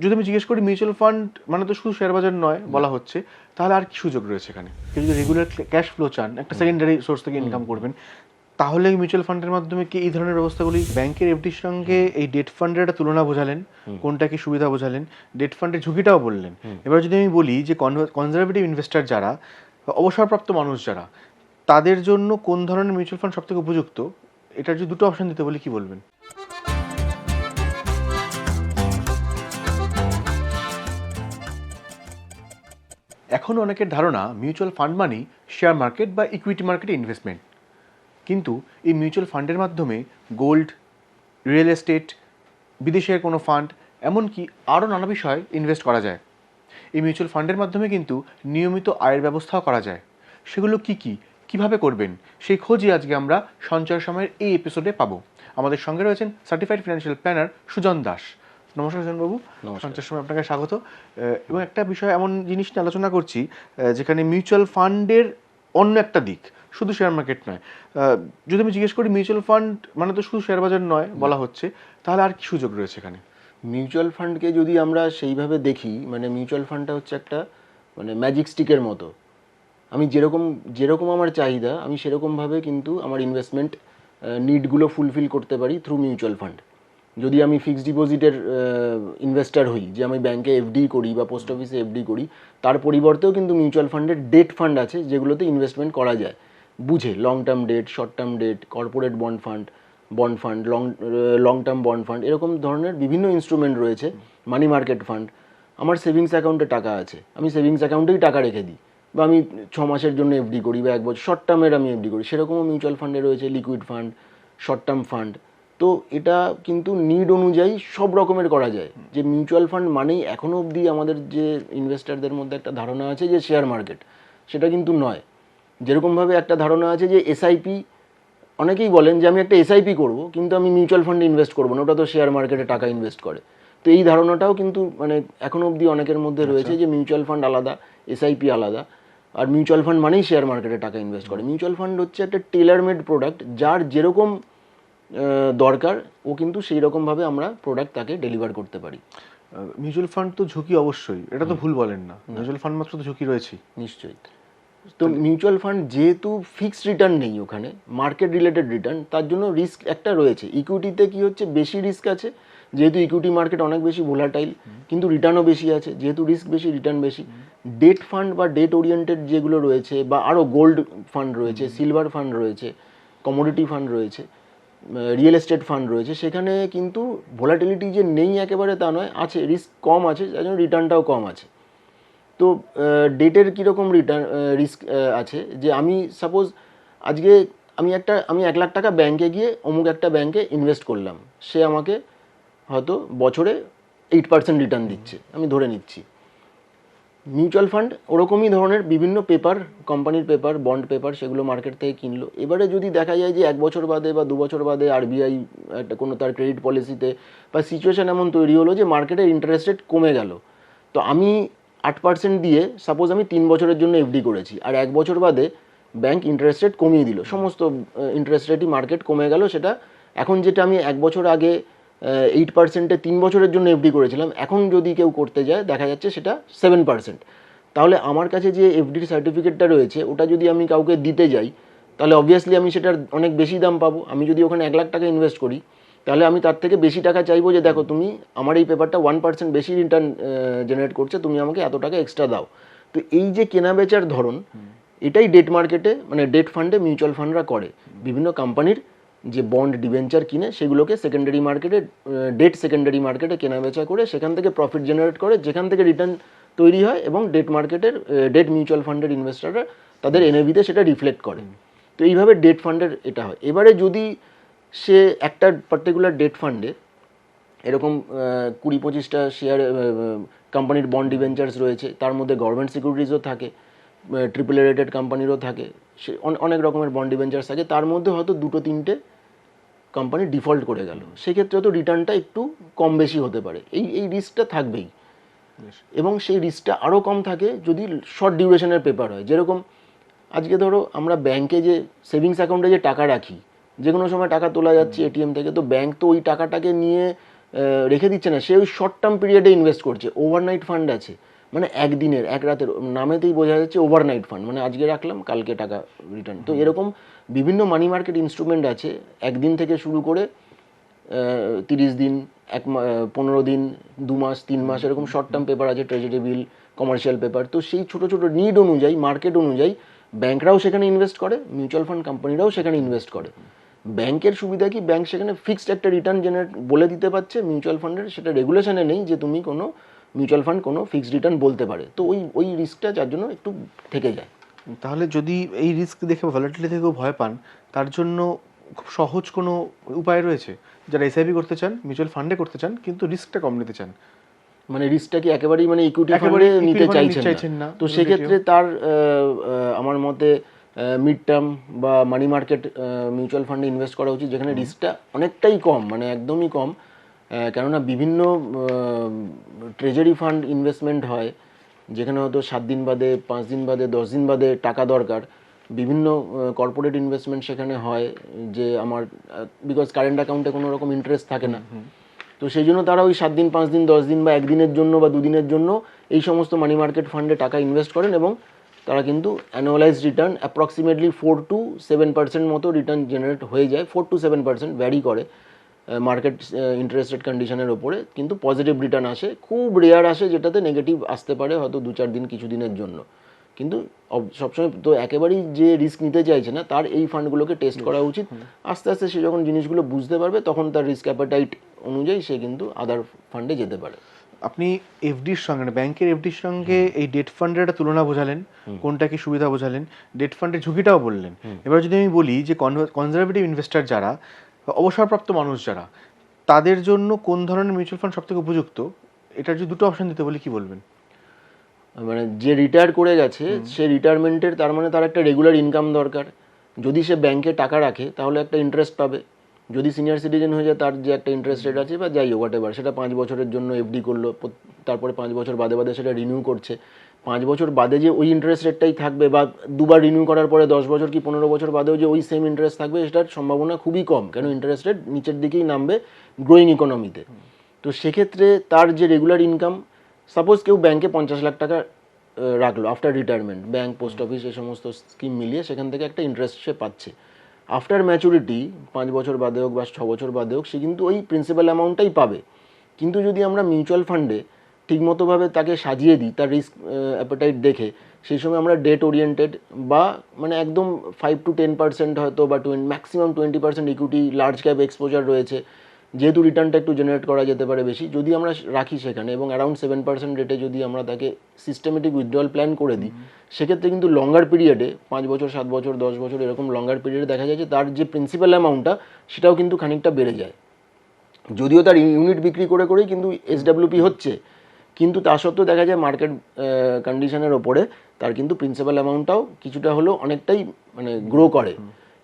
যদি আমি জিজ্ঞেস করি মিউচুয়াল ফান্ড মানে তো শুধু শেয়ার বাজার নয় বলা হচ্ছে, তাহলে আর কি সুযোগ রয়েছে এখানে? কেউ যদি রেগুলার ক্যাশ ফ্লো চান, একটা সেকেন্ডারি সোর্স থেকে ইনকাম করবেন, তাহলে মিউচুয়াল ফান্ডের মাধ্যমে কি এই ধরনের ব্যবস্থাগুলি? ব্যাংকের এফডির সঙ্গে এই ডেট ফান্ডের একটা তুলনা বোঝালেন, কোনটা কি সুবিধা বোঝালেন, ডেট ফান্ডের ঝুঁকিটাও বললেন। এবার যদি আমি বলি যে কনজারভেটিভ ইনভেস্টর যারা, অবসরপ্রাপ্ত মানুষ যারা, তাদের জন্য কোন ধরনের মিউচুয়াল ফান্ড সবথেকে উপযুক্ত, এটার যদি দুটো অপশন দিতে বলি কি বলবেন? এখনও অনেকের ধারণা মিউচুয়াল ফান্ড মানেই শেয়ার মার্কেট বা ইকুইটি মার্কেটে ইনভেস্টমেন্ট, কিন্তু এই মিউচুয়াল ফান্ডের মাধ্যমে গোল্ড, রিয়েল এস্টেট, বিদেশের কোনো ফান্ড, এমনকি আরও নানা বিষয়ে ইনভেস্ট করা যায়। এই মিউচুয়াল ফান্ডের মাধ্যমে কিন্তু নিয়মিত আয়ের ব্যবস্থাও করা যায়। সেগুলো কি কি, কিভাবে করবেন, সেই খোঁজই আজকে আমরা সঞ্চয় সময়ের এই এপিসোডে পাবো। আমাদের সঙ্গে রয়েছেন certified financial planner Sujan Das. নমস্কার সুজনবাবু, সঞ্চয় সময় আপনাকে স্বাগত। এবং একটা বিষয়, এমন জিনিস নিয়ে আলোচনা করছি যেখানে মিউচুয়াল ফান্ডের অন্য একটা দিক, শুধু শেয়ার মার্কেট নয়। যদি আমি জিজ্ঞেস করি মিউচুয়াল ফান্ড মানে তো শুধু শেয়ার বাজার নয় বলা হচ্ছে, তাহলে আর কি সুযোগ রয়েছে এখানে? মিউচুয়াল ফান্ডকে যদি আমরা সেইভাবে দেখি, মানে মিউচুয়াল ফান্ডটা হচ্ছে একটা মানে ম্যাজিক স্টিকের মতো। আমি যেরকম যেরকম আমার চাহিদা, আমি সেরকমভাবে কিন্তু আমার ইনভেস্টমেন্ট নিডগুলো ফুলফিল করতে পারি থ্রু মিউচুয়াল ফান্ড। যদি আমি ফিক্সড ডিপোজিটের ইনভেস্টার হই, যে আমি ব্যাংকে এফডি করি বা পোস্ট অফিসে এফডি করি, তার পরিবর্তেও কিন্তু মিউচুয়াল ফান্ডের ডেট ফান্ড আছে যেগুলোতে ইনভেস্টমেন্ট করা যায় বুঝে। Long term debt, short term debt, corporate bond fund, long term bond fund, এরকম ধরনের বিভিন্ন ইনস্ট্রুমেন্ট রয়েছে। Money market fund. আমার সেভিংস অ্যাকাউন্টে টাকা আছে, আমি সেভিংস অ্যাকাউন্টেই টাকা রেখে দিই, বা আমি 6 মাসের জন্য এফডি করি বা 1 বছর শর্ট টার্মের আমি এফডি করি। সেরকমও মিউচুয়াল ফান্ডে রয়েছে liquid fund, short term fund. তো এটা কিন্তু নিড অনুযায়ী সব রকমের করা যায়। যে মিউচুয়াল ফান্ড মানেই এখনও অবধি আমাদের যে ইনভেস্টারদের মধ্যে একটা ধারণা আছে যে শেয়ার মার্কেট, সেটা কিন্তু নয়। যেরকমভাবে একটা ধারণা আছে যে এসআইপি, অনেকেই বলেন যে আমি একটা এসআইপি করবো কিন্তু আমি মিউচুয়াল ফান্ডে ইনভেস্ট করবো না, ওটা তো শেয়ার মার্কেটে টাকা ইনভেস্ট করে। তো এই ধারণাটাও কিন্তু মানে এখনও অবধি অনেকের মধ্যে রয়েছে যে মিউচুয়াল ফান্ড আলাদা, এসআইপি আলাদা, আর মিউচুয়াল ফান্ড মানেই শেয়ার মার্কেটে টাকা ইনভেস্ট করে। মিউচুয়াল ফান্ড হচ্ছে একটা টেলার মেড প্রোডাক্ট, যার যেরকম দরকার ও কিন্তু সেই রকমভাবে আমরা প্রোডাক্ট তাকে ডেলিভার করতে পারি। মিউচুয়াল ফান্ড তো ঝুঁকি অবশ্যই, এটা তো ভুল বলেন না। মিউচুয়াল ফান্ড মাত্র তো ঝুঁকি রয়েছে নিশ্চয়ই। তো মিউচুয়াল ফান্ড যেহেতু ফিক্সড রিটার্ন নেই, ওখানে মার্কেট রিলেটেড রিটার্ন, তার জন্য রিস্ক একটা রয়েছে। ইকুইটিতে কি হচ্ছে, বেশি রিস্ক আছে, যেহেতু ইকুইটি মার্কেট অনেক বেশি ভোলাটাইল, কিন্তু রিটার্নও বেশি আছে, যেহেতু রিস্ক বেশি রিটার্ন বেশি। ডেট ফান্ড বা ডেট ওরিয়েন্টেড যেগুলো রয়েছে, বা আরও গোল্ড ফান্ড রয়েছে, সিলভার ফান্ড রয়েছে, কমোডিটি ফান্ড রয়েছে, রিয়েল এস্টেট ফান্ড রয়েছে, সেখানে কিন্তু ভোলাটিলিটি যে নেই একেবারে তা নয়, আছে, রিস্ক কম আছে, যার জন্য রিটার্নটাও কম আছে। তো ডেটের কীরকম রিটার্ন রিস্ক আছে, যে আমি সাপোজ আজকে আমি 1 লাখ টাকা ব্যাংকে গিয়ে অমুক একটা ব্যাংকে ইনভেস্ট করলাম, সে আমাকে হয়তো বছরে 8% রিটার্ন দিচ্ছে, আমি ধরে নিচ্ছি। মিউচুয়াল ফান্ড ওরকমই ধরনের বিভিন্ন পেপার, কোম্পানির পেপার, বন্ড পেপার, সেগুলো মার্কেট থেকে কিনলো। এবারে যদি দেখা যায় যে 1 বছর বাদে বা 2 বছর বাদে আরবিআই একটা কোনো তার ক্রেডিট পলিসিতে বা সিচুয়েশান এমন তৈরি হলো যে মার্কেটের ইন্টারেস্ট রেট কমে গেল, তো আমি 8% দিয়ে সাপোজ আমি 3 বছরের জন্য এফডি করেছি, আর 1 বছর বাদে ব্যাংক ইন্টারেস্ট রেট কমিয়ে দিল, সমস্ত ইন্টারেস্ট রেটই মার্কেট কমে গেল। সেটা এখন যেটা আমি 1 বছর আগে 8%-এ 3 বছরের জন্য এফডি করেছিলাম, এখন যদি কেউ করতে যায় দেখা যাচ্ছে সেটা 7%। তাহলে আমার কাছে যে এফডির সার্টিফিকেটটা রয়েছে, ওটা যদি আমি কাউকে দিতে যাই, তাহলে অবভিয়াসলি আমি সেটার অনেক বেশি দাম পাবো। আমি যদি ওখানে 1 লাখ টাকা ইনভেস্ট করি, তাহলে আমি তার থেকে বেশি টাকা চাইবো, যে দেখো তুমি আমার এই পেপারটা 1% বেশি রিটার্ন জেনারেট করছে, তুমি আমাকে এত টাকা এক্সট্রা দাও। তো এই যে কেনা বেচার ধরন, এটাই ডেট মার্কেটে মানে ডেট ফান্ডে মিউচুয়াল ফান্ডরা করে। বিভিন্ন কোম্পানির যে বন্ড ডিবেঞ্চার কিনে সেগুলোকে সেকেন্ডারি মার্কেটে, ডেট সেকেন্ডারি মার্কেটে কেনা বেচা করে সেখান থেকে প্রফিট জেনারেট করে, যেখান থেকে রিটার্ন তৈরি হয়, এবং ডেট মার্কেটের ডেট মিউচুয়াল ফান্ডের ইনভেস্টাররা তাদের এনএভিতে সেটা রিফ্লেক্ট করে। তো এইভাবে ডেট ফান্ডের এটা হয়। এবারে যদি সে একটা পার্টিকুলার ডেট ফান্ডে এরকম 20-25টা শেয়ার কোম্পানির বন্ড ডিবেঞ্চার্স রয়েছে, তার মধ্যে গভর্নমেন্ট সিকিউরিটিজও থাকে, ট্রিপল এ রেটেড কোম্পানিরও থাকে, সে অনেক রকমের বন্ড ডিবেঞ্চার্স থাকে, তার মধ্যে হয়তো 2-3টে কোম্পানি ডিফল্ট করে গেল, সেক্ষেত্রে তো রিটার্নটা একটু কম বেশি হতে পারে, এই রিস্কটা থাকবেই। এবং সেই রিস্কটা আরও কম থাকে যদি শর্ট ডিউরেশনের পেপার হয়। যেরকম আজকে ধরো আমরা ব্যাংকে যে সেভিংস অ্যাকাউন্টে যে টাকা রাখি, যে কোনো সময় টাকা তোলা যাচ্ছে এটিএম থেকে, তো ব্যাংক তো ওই টাকাটাকে নিয়ে রেখে দিচ্ছে না, সে ওই শর্ট টার্ম পিরিয়ডে ইনভেস্ট করছে। ওভারনাইট ফান্ড আছে, মানে একদিনের এক রাতের, নামেতেই বোঝা যাচ্ছে ওভারনাইট ফান্ড, মানে আজকে রাখলাম কালকে টাকা রিটার্ন। তো এরকম বিভিন্ন মানি মার্কেট ইনস্ট্রুমেন্ট আছে, একদিন থেকে শুরু করে 30 দিন, 15 দিন, 2 মাস, 3 মাস, এরকম শর্ট টার্ম পেপার আছে, ট্রেজারি বিল, কমার্শিয়াল পেপার। তো সেই ছোটো ছোটো নিড অনুযায়ী, মার্কেট অনুযায়ী ব্যাংকরাও সেখানে ইনভেস্ট করে, মিউচুয়াল ফান্ড কোম্পানিরাও সেখানে ইনভেস্ট করে। ব্যাংকের সুবিধা কি, ব্যাংক সেখানে ফিক্সড একটা রিটার্ন জেনারেট বলে দিতে পারছে, মিউচুয়াল ফান্ডের সেটা রেগুলেশনে নেই যে তুমি কোনো মিউচুয়াল ফান্ড কোনো ফিক্সড রিটার্ন বলতে পারে। তো ওই রিস্কটা যার জন্য একটু থেকে যায়। তাহলে যদি এই রিস্ক দেখে ভলাটিলিটি থেকেও ভয় পান, তার জন্য খুব সহজ কোনো উপায় রয়েছে? যারা এসআইপি করতে চান, মিউচুয়াল ফান্ডে করতে চান, কিন্তু রিস্কটা কম নিতে চান, মানে রিস্কটা কি একেবারেই মানে ইকুইটি একেবারে ফান্ডে নিতে equity fund চাইছেন না, তো সেক্ষেত্রে তার আমার মতে মিড টার্ম বা মানি মার্কেট মিউচুয়াল ফান্ডে ইনভেস্ট করা উচিত, যেখানে রিস্কটা অনেকটাই কম, মানে একদমই কম। কেননা বিভিন্ন ট্রেজারি ফান্ড ইনভেস্টমেন্ট হয়, যেখানে হয়তো 7 দিন বাদে, 5 দিন বাদে, 10 দিন বাদে টাকা দরকার। বিভিন্ন কর্পোরেট ইনভেস্টমেন্ট সেখানে হয়, যে আমার বিকজ কারেন্ট অ্যাকাউন্টে কোনো রকম ইন্টারেস্ট থাকে না, তো সেই জন্য তারা ওই 7 দিন, 5 দিন, 10 দিন বা একদিনের জন্য বা 2 দিনের জন্য এই সমস্ত মানি মার্কেট ফান্ডে টাকা ইনভেস্ট করেন, এবং তারা কিন্তু অ্যানুয়ালাইজ রিটার্ন অ্যাপ্রক্সিমেটলি 4-7% মতো রিটার্ন জেনারেট হয়ে যায়। 4-7% ভ্যারি করে মার্কেট ইন্টারেস্ট রেট কন্ডিশনের ওপরে, কিন্তু পজিটিভ রিটার্ন আসে। খুব রেয়ার আসে যেটাতে নেগেটিভ আসতে পারে, হয়তো 2-4 দিন, কিছু দিনের জন্য। কিন্তু সবসময় তো একেবারেই যে রিস্ক নিতে চাইছে না, তার এই ফান্ডগুলোকে টেস্ট করা উচিত। আস্তে আস্তে সে যখন জিনিসগুলো বুঝতে পারবে, তখন তার রিস্ক অ্যাপাটাইট অনুযায়ী সে কিন্তু আদার ফান্ডে যেতে পারে। আপনি এফডির সঙ্গে, মানে ব্যাংকের এফডির সঙ্গে এই ডেট ফান্ডের একটা তুলনা বোঝালেন, কোনটা কি সুবিধা বোঝালেন, ডেট ফান্ডের ঝুঁকিটাও বললেন। এবার যদি আমি বলি যে কনজারভেটিভ ইনভেস্টর যারা, অবসরপ্রাপ্ত মানুষ যারা, তাদের জন্য কোন ধরনের মিউচুয়াল ফান্ড সবথেকে উপযুক্ত, এটার যদি দুটো অপশন দিতে বলি, কি বলবেন? মানে যে রিটায়ার করে গেছে, সে রিটায়ারমেন্টের, তার মানে তার একটা রেগুলার ইনকাম দরকার। যদি সে ব্যাংকে টাকা রাখে তাহলে একটা ইন্টারেস্ট পাবে। যদি সিনিয়র সিটিজেন হয়ে যায়, তার যে একটা ইন্টারেস্ট রেট আছে বা যাই হোক, হোয়াট, সেটা 5 বছরের জন্য এফডি করলো, তারপরে 5 বছর বাদে বাদে সেটা রিনিউ করছে। 5 বছর বাদে যে ওই ইন্টারেস্ট রেটটাই থাকবে, বা দুবার রিনিউ করার পরে 10 বছর কি 15 বছর বাদেও যে ওই সেম ইন্টারেস্ট থাকবে, সেটার সম্ভাবনা খুবই কম, কেন ইন্টারেস্ট রেট নিচের দিকেই নামবে গ্রোয়িং ইকোনমিতে। তো সেক্ষেত্রে তার যে রেগুলার ইনকাম, সাপোজ কেউ ব্যাংকে 50 লাখ টাকা রাখলো after retirement, bank, post office, এই সমস্ত স্কিম মিলিয়ে সেখান থেকে একটা ইন্টারেস্ট সে পাচ্ছে। আফটার ম্যাচুরিটি 5 বছর বাদে হোক বা 6 বছর বাদে হোক, সে কিন্তু ওই প্রিন্সিপাল অ্যামাউন্টটাই পাবে। কিন্তু যদি আমরা মিউচুয়াল ফান্ডে ঠিকমতোভাবে তাকে সাজিয়ে দিই, তার রিস্ক অ্যাপেটাইট দেখে, সেই সময় আমরা ডেট ওরিয়েন্টেড বা মানে একদম 5-10% হয়তো, বা maximum 20% equity, large cap exposure রয়েছে, যেহেতু রিটার্নটা একটু জেনারেট করা যেতে পারে বেশি, যদি আমরা রাখি সেখানে, এবং অ্যারাউন্ড 7% রেটে যদি আমরা তাকে সিস্টেমেটিক উইথড্রয়াল প্ল্যান করে দিই, সেক্ষেত্রে কিন্তু লঙ্গার পিরিয়ডে, 5 বছর, 7 বছর, 10 বছর, এরকম লঙ্গার পিরিয়ডে দেখা যায় যে তার যে প্রিন্সিপাল অ্যামাউন্টটা, সেটাও কিন্তু খানিকটা বেড়ে যায়। যদিও তার ইউনিট বিক্রি করে করেই কিন্তু এসডাব্লিউপি হচ্ছে, কিন্তু তা সত্ত্বেও দেখা যায় মার্কেট কন্ডিশনের ওপরে তার কিন্তু প্রিন্সিপাল অ্যামাউন্টটাও কিছুটা হলেও অনেকটাই মানে গ্রো করে।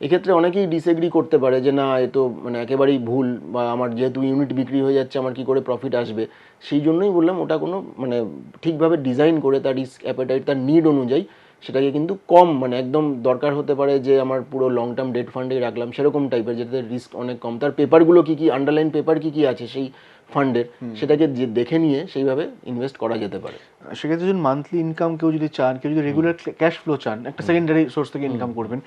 এক্ষেত্রে অনেকেই ডিসএগ্রি করতে পারে যে না, এ তো মানে একেবারেই ভুল, বা আমার যেহেতু ইউনিট বিক্রি হয়ে যাচ্ছে, আমার কি করে প্রফিট আসবে। সেই জন্যই বললাম, ওটা কোনো মানে ঠিকভাবে ডিজাইন করে তার রিস্ক অ্যাপেটাইট, তার নিড অনুযায়ী সেটাকে কিন্তু কম, মানে একদম দরকার হতে পারে যে আমার পুরো লং টার্ম ডেট ফান্ডেই রাখলাম, সেরকম টাইপের, যেটাতে রিস্ক অনেক কম। তার পেপারগুলো কী কী, আন্ডারলাইন পেপার কী কী আছে সেই ফান্ডের, সেটাকে যে দেখে নিয়ে সেইভাবে ইনভেস্ট করা যেতে পারে। সেক্ষেত্রে যদি মান্থলি ইনকাম কেউ যদি চান, কেউ যদি রেগুলার ক্যাশ ফ্লো চান, একটা সেকেন্ডারি সোর্স থেকে ইনকাম করবেন,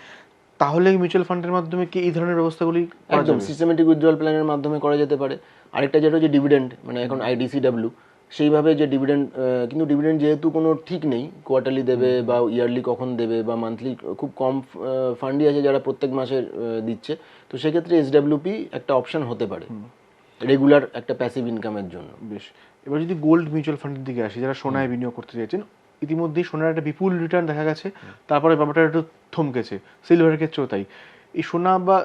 তাহলে মিউচুয়াল ফান্ডের মাধ্যমে কি এই ধরনের ব্যবস্থাগুলি একদম সিস্টেমেটিক উইথড্রয়াল প্ল্যানের মাধ্যমে করা যেতে পারে। আরেকটা যেটা হচ্ছে ডিভিডেন্ড, মানে এখন আইডিসিডাব্লিউ, সেইভাবে যে ডিভিডেন্ড, কিন্তু ডিভিডেন্ড যেহেতু কোনো ঠিক নেই, কোয়ার্টারলি দেবে বা ইয়ারলি কখন দেবে বা মান্থলি, খুব কম ফান্ডই আছে যারা প্রত্যেক মাসে দিচ্ছে। তো সেক্ষেত্রে এসডাব্লিউপি একটা অপশন হতে পারে রেগুলার একটা প্যাসিভ ইনকামের জন্য। বেশ, এবার যদি গোল্ড মিউচুয়াল ফান্ডের দিকে আসি, যারা সোনায় বিনিয়োগ করতে চাইছেন, ইতিমধ্যেই সোনার একটা বিপুল রিটার্ন দেখা গেছে, তারপরে ব্যাপারটা একটু থমকেছে, সিলভারের ক্ষেত্রেও তাই। এই সোনা বা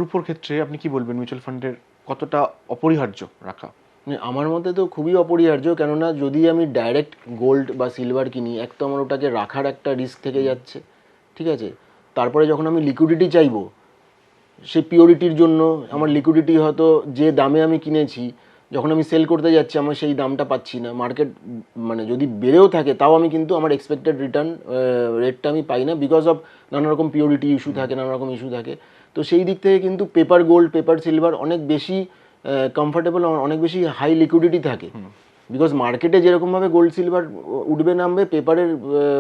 রূপোর ক্ষেত্রে আপনি কি বলবেন, মিউচুয়াল ফান্ডের কতটা অপরিহার্য রাখা? আমার মতে তো খুবই অপরিহার্য, কেননা যদি আমি ডাইরেক্ট গোল্ড বা সিলভার কিনি, এক তো আমার ওটাকে রাখার একটা রিস্ক থেকে যাচ্ছে, ঠিক আছে। তারপরে যখন আমি লিকুইডিটি চাইবো, সেই পিওরিটির জন্য আমার লিকুইডিটি হয়তো যে দামে আমি কিনেছি, যখন আমি সেল করতে যাচ্ছি আমার সেই দামটা পাচ্ছি না, মার্কেট মানে যদি বেড়েও থাকে তাও আমি কিন্তু আমার এক্সপেক্টেড রিটার্ন রেটটা আমি পাই না, বিকজ অফ নানা রকম পিওরিটি ইস্যু থাকে, নানা রকম ইস্যু থাকে। তো সেই দিক থেকে কিন্তু পেপার গোল্ড, পেপার সিলভার অনেক বেশি কমফোর্টেবল, অনেক বেশি হাই লিকুইডিটি থাকে। বিকজ মার্কেটে যেরকমভাবে গোল্ড সিলভার উঠবে নামবে, পেপারের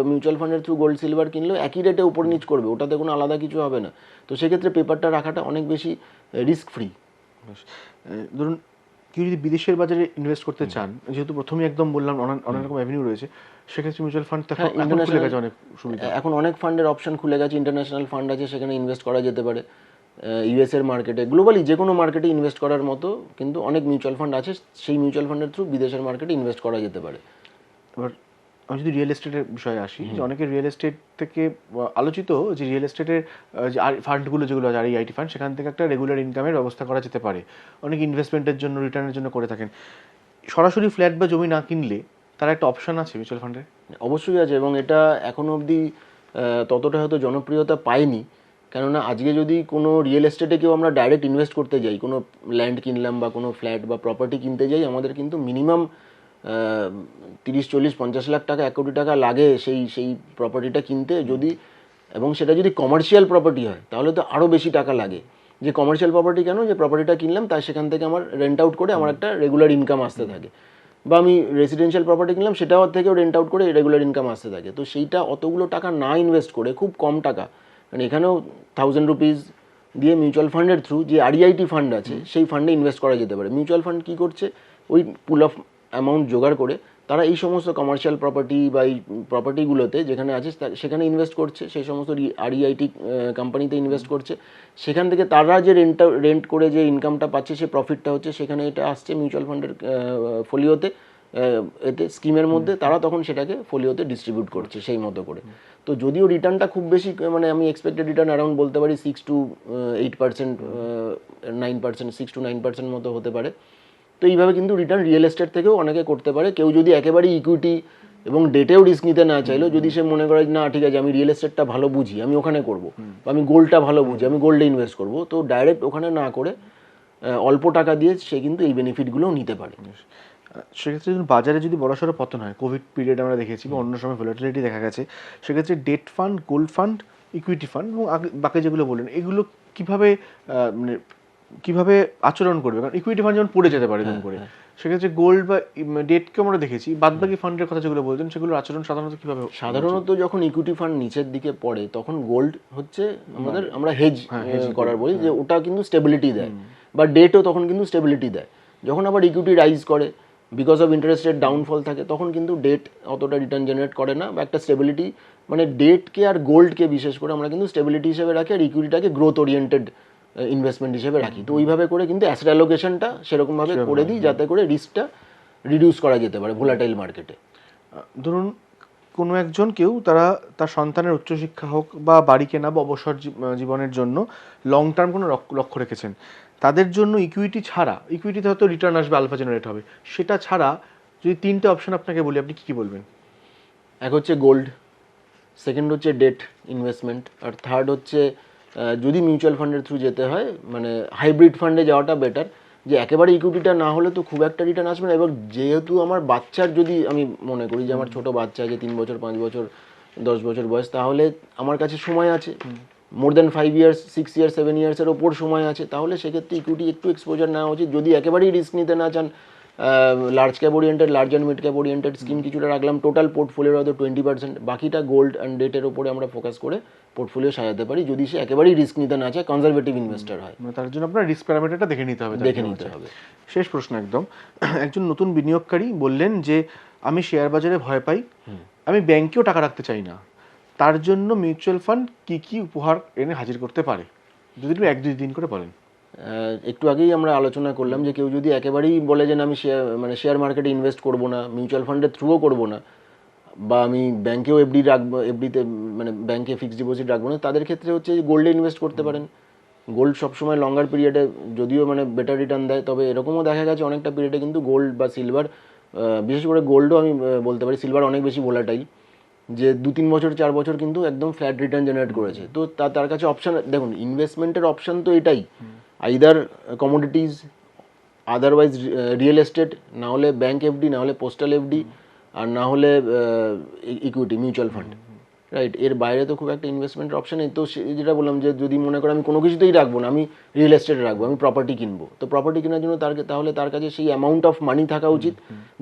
মিউচুয়াল ফান্ডের থ্রু গোল্ড সিলভার কিনলেও একই রেটে উপর নিচ করবে, ওটাতে কোনো আলাদা কিছু হবে না। তো সেক্ষেত্রে পেপারটা রাখাটা অনেক বেশি রিস্ক ফ্রি। ধরুন কেউ যদি বিদেশের বাজারে ইনভেস্ট করতে চান, যেহেতু প্রথমেই একদম বললাম অনেক রকম অ্যাভিনিউ রয়েছে, সেক্ষেত্রে মিউচুয়াল ফান্ড এখন খুলে গেছে অনেক সুবিধা। এখন অনেক ফান্ডের অপশন খুলে গেছে, ইন্টারন্যাশনাল ফান্ড আছে, সেখানে ইনভেস্ট করা যেতে পারে। ইউএস এর মার্কেটে, গ্লোবালি যে কোনো মার্কেটে ইনভেস্ট করার মতো কিন্তু অনেক মিউচুয়াল ফান্ড আছে, সেই মিউচুয়াল ফান্ডের থ্রু বিদেশের মার্কেটে ইনভেস্ট করা যেতে পারে। এবার আমি যদি রিয়েল এস্টেটের বিষয়ে আসি, যে অনেকে রিয়েল এস্টেট থেকে আলোচিত যে রিয়েল এস্টেটের যে ফান্ডগুলো যেগুলো আছে আইটি ফান্ড, সেখান থেকে একটা রেগুলার ইনকামের ব্যবস্থা করা যেতে পারে। অনেক ইনভেস্টমেন্টের জন্য, রিটার্নের জন্য করে থাকেন। সরাসরি ফ্ল্যাট বা জমি না কিনলে তার একটা অপশন আছে মিউচুয়াল ফান্ডে? অবশ্যই আছে, এবং এটা এখনো অবধি ততটা হয়তো জনপ্রিয়তা পায়নি। কেননা আজকে যদি কোনো রিয়েল এস্টেটে কেউ আমরা ডাইরেক্ট ইনভেস্ট করতে যাই, কোনো ল্যান্ড কিনলাম বা কোনো ফ্ল্যাট বা প্রপার্টি কিনতে যাই, আমাদের কিন্তু মিনিমাম 30-40-50 লাখ টাকা, 1 কোটি টাকা লাগে সেই প্রপার্টিটা কিনতে। যদি এবং সেটা যদি কমার্শিয়াল প্রপার্টি হয় তাহলে তো আরও বেশি টাকা লাগে। যে কমার্শিয়াল প্রপার্টি কেন, যে প্রপার্টিটা কিনলাম তাই সেখান থেকে আমার রেন্ট আউট করে আমার একটা রেগুলার ইনকাম আসতে থাকে, বা আমি রেসিডেন্সিয়াল প্রপার্টি কিনলাম সেটাও থেকেও রেন্ট আউট করে রেগুলার ইনকাম আসতে থাকে। তো সেইটা অতগুলো টাকা না ইনভেস্ট করে খুব কম টাকা, মানে এখানেও 1000 রুপিস দিয়ে মিউচুয়াল ফান্ডের থ্রু যে আরইআইটি ফান্ড আছে সেই ফান্ডে ইনভেস্ট করা যেতে পারে। মিউচুয়াল ফান্ড কী করছে, ওই পুল অফ অ্যামাউন্ট জোগাড় করে তারা এই সমস্ত কমার্শিয়াল প্রপার্টি বা এই প্রপার্টিগুলোতে যেখানে আছে সেখানে ইনভেস্ট করছে, সেই সমস্ত আরইআইটি কোম্পানিতে ইনভেস্ট করছে। সেখান থেকে তারা যে রেন্ট করে যে ইনকামটা পাচ্ছে, সে প্রফিটটা হচ্ছে সেখানে এটা আসছে মিউচুয়াল ফান্ডের ফোলিওতে, এতে স্কিমের মধ্যে তারা তখন সেটাকে ফোলিওতে ডিস্ট্রিবিউট করছে সেই মতো করে। তো যদিও রিটার্নটা খুব বেশি, মানে আমি এক্সপেক্টেড রিটার্ন অ্যারাউন্ড বলতে পারি 6-8%, 9%, 6-9% মতো হতে পারে। তো এইভাবে কিন্তু রিটার্ন রিয়েল এস্টেট থেকেও অনেকে করতে পারে। কেউ যদি একেবারে ইকুইটি এবং ডেটেও রিস্ক নিতে না চাইলেও, যদি সে মনে করে না ঠিক আছে আমি রিয়েল এস্টেটটা ভালো বুঝি, আমি ওখানে করবো, বা আমি গোল্ডটা ভালো বুঝি, আমি গোল্ডে ইনভেস্ট করবো, তো ডাইরেক্ট ওখানে না করে অল্প টাকা দিয়ে সে কিন্তু এই বেনিফিটগুলোও নিতে পারে। সেক্ষেত্রে বাজারে যদি বড়সড় পতন হয়, কোভিড পিরিয়ড আমরা দেখেছি বা অন্য সময় ভোলাটিলিটি দেখা গেছে, সেক্ষেত্রে date fund, gold fund, equity fund এবং বাকি যেগুলো বললেন, এগুলো কিভাবে মানে কিভাবে আচরণ করবে? কারণ ইকুইটি ফান্ড যেমন পড়ে যেতে পারে এরকম করে, সেক্ষেত্রে গোল্ড বা ডেটকে আমরা দেখেছি, বাদবাকি ফান্ডের কথা যেগুলো বলছেন সেগুলোর আচরণ সাধারণত কিভাবে? সাধারণত যখন ইকুইটি ফান্ড নিচের দিকে পড়ে তখন গোল্ড হচ্ছে আমরা হেজ করার বলি, যে ওটা কিন্তু স্টেবিলিটি দেয়, বা ডেটও তখন কিন্তু স্টেবিলিটি দেয়। যখন আবার ইকুইটি রাইজ করে, because of interest rate downfall থাকে, তখন কিন্তু ডেট অতটা রিটার্ন জেনারেট করে না, বা একটা স্টেবিলিটি, মানে ডেটকে আর গোল্ডকে বিশেষ করে আমরা কিন্তু স্টেবিলিটি হিসেবে রাখি, আর ইকুইটিটাকে গ্রোথ ওরিয়েন্টেড ইনভেস্টমেন্ট হিসেবে রাখি। তো ওইভাবে করে কিন্তু অ্যাসেট অ্যালোকেশনটা সেরকমভাবে করে দিই যাতে করে রিস্কটা রিডিউস করা যেতে পারে ভোলাটাইল মার্কেটে। ধরুন কোনো একজন কেউ তার সন্তানের উচ্চশিক্ষা হোক বা বাড়ি কেনা বা অবসর জীবনের জন্য লং টার্ম কোনো লক্ষ্য রেখেছেন, তাদের জন্য ইকুইটি ছাড়া, ইকুইটিতে হয়তো রিটার্ন আসবে, আলফা জেনারেট হবে, সেটা ছাড়া যদি 3টে অপশন আপনাকে বলি, আপনি কী বলবেন? এক হচ্ছে গোল্ড, সেকেন্ড হচ্ছে ডেট ইনভেস্টমেন্ট, আর থার্ড হচ্ছে যদি মিউচুয়াল ফান্ডের থ্রু যেতে হয়, মানে হাইব্রিড ফান্ডে যাওয়াটা বেটার। যে একেবারে ইকুইটিটা না হলে তো খুব একটা রিটার্ন আসবে না, এবং যেহেতু আমার বাচ্চার, যদি আমি মনে করি যে আমার ছোট বাচ্চা আছে 3 বছর, 5 বছর, 10 বছর বয়স, তাহলে আমার কাছে সময় আছে, মোর দ্যান 5 ইয়ার্স, 6 ইয়ার্স, 7 ইয়ার্সের ওপর সময় আছে, তাহলে সেক্ষেত্রে ইকুইটি একটু এক্সপোজার নেওয়া উচিত। যদি একেবারেই রিস্ক নিতে না চান, large cap oriented, large and mid cap oriented scheme কিছুটা রাখলাম, টোটাল পোর্টফোলিওর হয়তো 20%, বাকিটা গোল্ড অ্যান্ড ডেটের ওপরে আমরা ফোকাস করে পোর্টফোলিও সাজাতে পারি, যদি সে একেবারেই রিস্ক নিতে না চায়, কনজারভেটিভ ইনভেস্টর হয়। তার জন্য আপনার রিস্ক প্যারামিটারটা দেখে নিতে হবে। শেষ প্রশ্ন একদম, একজন নতুন বিনিয়োগকারী বললেন যে আমি শেয়ার বাজারে ভয় পাই, আমি ব্যাংকেও টাকা রাখতে চাই না, তার জন্য মিউচুয়াল ফান্ড কি কি উপহার এনে হাজির করতে পারে? যদি একটু 1-2 দিন করে বলেন। একটু আগেই আমরা আলোচনা করলাম যে কেউ যদি একেবারেই বলে যে আমি শেয়ার মার্কেটে ইনভেস্ট করবো না, মিউচুয়াল ফান্ডের থ্রুও করবো না, বা আমি ব্যাংকেও এফডি রাখবো, এফডিতে মানে ব্যাংকে ফিক্সড ডিপোজিট রাখবো না, তাদের ক্ষেত্রে হচ্ছে গোল্ডে ইনভেস্ট করতে পারেন। গোল্ড সবসময় লঙ্গার পিরিয়ডে যদিও মানে বেটার রিটার্ন দেয়, তবে এরকমও দেখা গেছে অনেকটা পিরিয়ডে কিন্তু গোল্ড বা সিলভার, বিশেষ করে গোল্ডও আমি বলতে পারি, সিলভার অনেক বেশি ভোলাটাইল, যে 2-3 বছর 4 বছর কিন্তু একদম ফ্ল্যাট রিটার্ন জেনারেট করেছে। তো তার কাছে অপশান, দেখুন ইনভেস্টমেন্টের অপশান তো এটাই, either commodities, otherwise real estate, না হলে ব্যাংক এফডি, না হলে পোস্টাল এফডি, আর না হলে ইকুইটি মিউচুয়াল ফান্ড। রাইট, এর বাইরে তো খুব একটা ইনভেস্টমেন্টের অপশন নেই। তো যেটা বললাম যে যদি মনে করো আমি কোনো কিছুতেই রাখবো না, আমি রিয়েল এস্টেটে রাখবো, আমি প্রপার্টি কিনবো, তো প্রপার্টি কেনার জন্য তাহলে তার কাছে সেই অ্যামাউন্ট অফ মানি থাকা উচিত,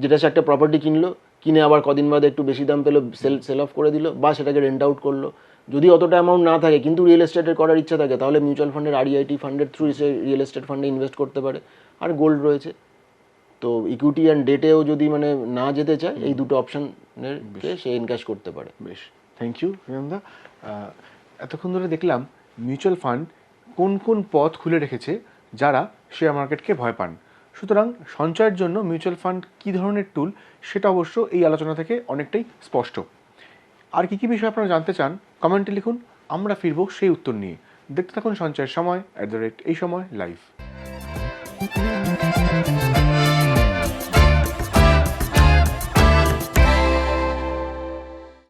যেটা সে একটা প্রপার্টি কিনলো, কিনে আবার কদিন বাদে একটু বেশি দাম পেলো, সেল অফ করে দিল, বা সেটাকে রেন্ট আউট করলো। যদি অতটা অ্যামাউন্ট না থাকে কিন্তু রিয়েল এস্টেটের করার ইচ্ছা থাকে, তাহলে মিউচুয়াল ফান্ডের আরইআইটি ফান্ডের থ্রু সে রিয়েল এস্টেট ফান্ডে ইনভেস্ট করতে পারে। আর গোল্ড রয়েছে, তো ইকুইটি অ্যান্ড ডেটেও যদি মানে না যেতে চায়, এই দুটো অপশনের সে এনক্যাশ করতে পারে। বেশ, থ্যাংক ইউ বিমলদা। এতক্ষণ ধরে দেখলাম মিউচুয়াল ফান্ড কোন কোন পথ খুলে রেখেছে যারা শেয়ার মার্কেটকে ভয় পান। সুতরাং সঞ্চয়ের জন্য মিউচুয়াল ফান্ড কী ধরনের টুল, সেটা অবশ্য এই আলোচনা থেকে অনেকটাই স্পষ্ট। আর কী কী বিষয় আপনারা জানতে চান কমেন্টে লিখুন, আমরা ফিরব সেই উত্তর নিয়ে। দেখতে থাকুন সঞ্চয়ের সময় @ এই সময় লাইভ।